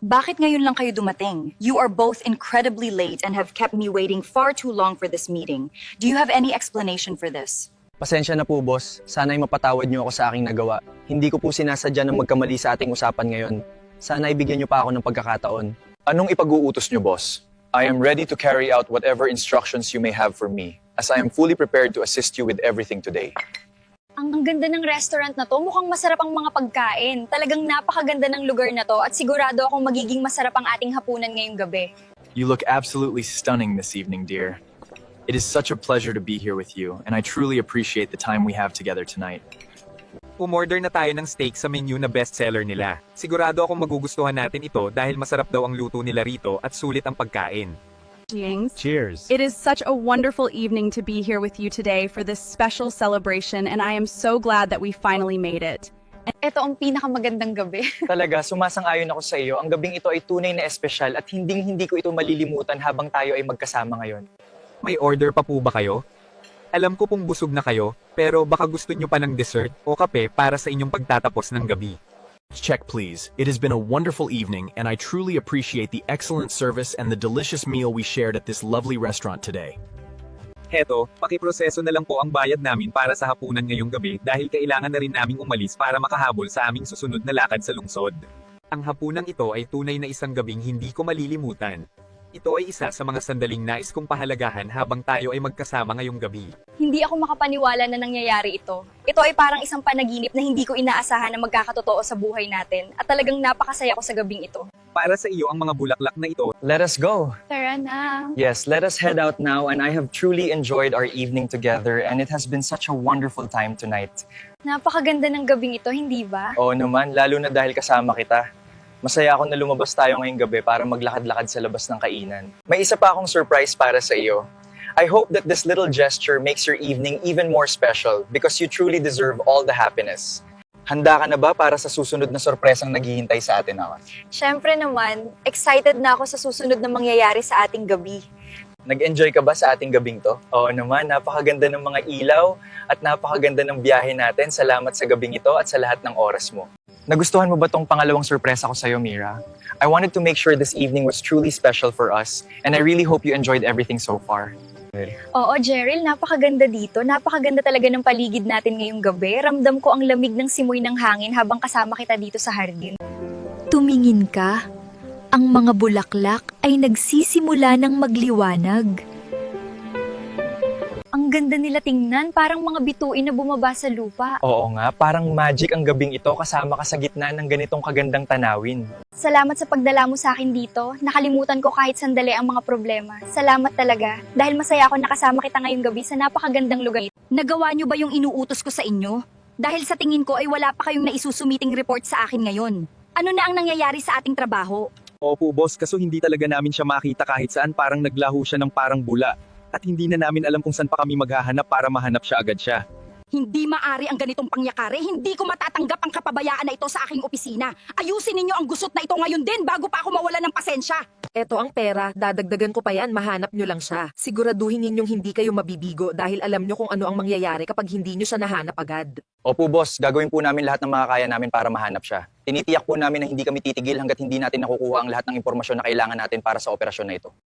Bakit ngayon lang kayo dumating? You are both incredibly late and have kept me waiting far too long for this meeting. Do you have any explanation for this? Pasensya na po, boss. Sana'y mapatawad niyo ako sa aking nagawa. Hindi ko po sinasadya na magkamali sa ating usapan ngayon. Sana ibigyan niyo pa ako ng pagkakataon. Anong ipag-uutos niyo, boss? I am ready to carry out whatever instructions you may have for me, as I am fully prepared to assist you with everything today. Ang ganda ng restaurant na to, mukhang masarap ang mga pagkain. Talagang napakaganda ng lugar na to at sigurado akong magiging masarap ang ating hapunan ngayong gabi. You look absolutely stunning this evening, dear. It is such a pleasure to be here with you, and I truly appreciate the time we have together tonight. Umorder na tayo ng steak sa menu na bestseller nila. Sigurado akong magugustuhan natin ito dahil masarap daw ang luto nila rito at sulit ang pagkain. Cheers. It is such a wonderful evening to be here with you today for this special celebration, and I am so glad that we finally made it. Ito ang pinakamagandang gabi. Talaga, sumasang-ayon ako sa iyo. Ang gabing ito ay tunay na espesyal at hindi ko ito malilimutan habang tayo ay magkasama ngayon. May order pa po ba kayo? Alam ko pong busog na kayo, pero baka gusto nyo pa ng dessert o kape para sa inyong pagtatapos ng gabi. Check, please. It has been a wonderful evening, and I truly appreciate the excellent service and the delicious meal we shared at this lovely restaurant today. Heto, pakiproseso na lang po ang bayad namin para sa hapunan ngayong gabi dahil kailangan na rin naming umalis para makahabol sa aming susunod na lakad sa lungsod. Ang hapunang ito ay tunay na isang gabing hindi ko malilimutan. Ito ay isa sa mga sandaling nais kong pahalagahan habang tayo ay magkasama ngayong gabi. Hindi ako makapaniwala na nangyayari ito. Ito ay parang isang panaginip na hindi ko inaasahan na magkakatotoo sa buhay natin at talagang napakasaya ko sa gabing ito. Para sa iyo ang mga bulaklak na ito. Let us go. Tara na. Yes, let us head out now, and I have truly enjoyed our evening together, and it has been such a wonderful time tonight. Napakaganda ng gabing ito, hindi ba? Oo naman, lalo na dahil kasama kita. Masaya ako na lumabas tayo ngayong gabi para maglakad-lakad sa labas ng kainan. May isa pa akong surprise para sa iyo. I hope that this little gesture makes your evening even more special because you truly deserve all the happiness. Handa ka na ba para sa susunod na sorpresang naghihintay sa atin, Awa? Siyempre naman, excited na ako sa susunod na mangyayari sa ating gabi. Nag-enjoy ka ba sa ating gabing to? Oo naman, napakaganda ng mga ilaw at napakaganda ng biyahe natin. Salamat sa gabing ito at sa lahat ng oras mo. Nagustuhan mo ba tong pangalawang sorpresa ko sa'yo, Mira? I wanted to make sure this evening was truly special for us, and I really hope you enjoyed everything so far. Oo, Jeryl, napakaganda dito. Napakaganda talaga ng paligid natin ngayong gabi. Ramdam ko ang lamig ng simoy ng hangin habang kasama kita dito sa hardin. Tumingin ka. Ang mga bulaklak ay nagsisimula ng magliwanag. Ang ganda nila tingnan, parang mga bituin na bumaba sa lupa. Oo nga, parang magic ang gabing ito kasama ka sa gitna ng ganitong kagandang tanawin. Salamat sa pagdala mo sa akin dito. Nakalimutan ko kahit sandali ang mga problema. Salamat talaga. Dahil masaya ako nakasama kita ngayong gabi sa napakagandang lugar. Nagawa niyo ba yung inuutos ko sa inyo? Dahil sa tingin ko ay wala pa kayong naisusumiting report sa akin ngayon. Ano na ang nangyayari sa ating trabaho? Opo boss, kaso hindi talaga namin siya makita kahit saan, parang naglaho siya ng parang bula. At hindi na namin alam kung saan pa kami maghahanap para mahanap siya agad siya. Hindi maari ang ganitong pangyakari. Hindi ko matatanggap ang kapabayaan na ito sa aking opisina. Ayusin ninyo ang gusot na ito ngayon din bago pa ako mawala ng pasensya. Eto ang pera, dadagdagan ko pa yan, mahanap nyo lang siya. Siguraduhin ninyong hindi kayo mabibigo dahil alam nyo kung ano ang mangyayari kapag hindi nyo siya nahanap agad. Opo boss, gagawin po namin lahat ng makakaya namin para mahanap siya. Tinitiyak po namin na hindi kami titigil hanggat hindi natin nakukuha ang lahat ng impormasyon na kailangan natin para sa operasyon na ito.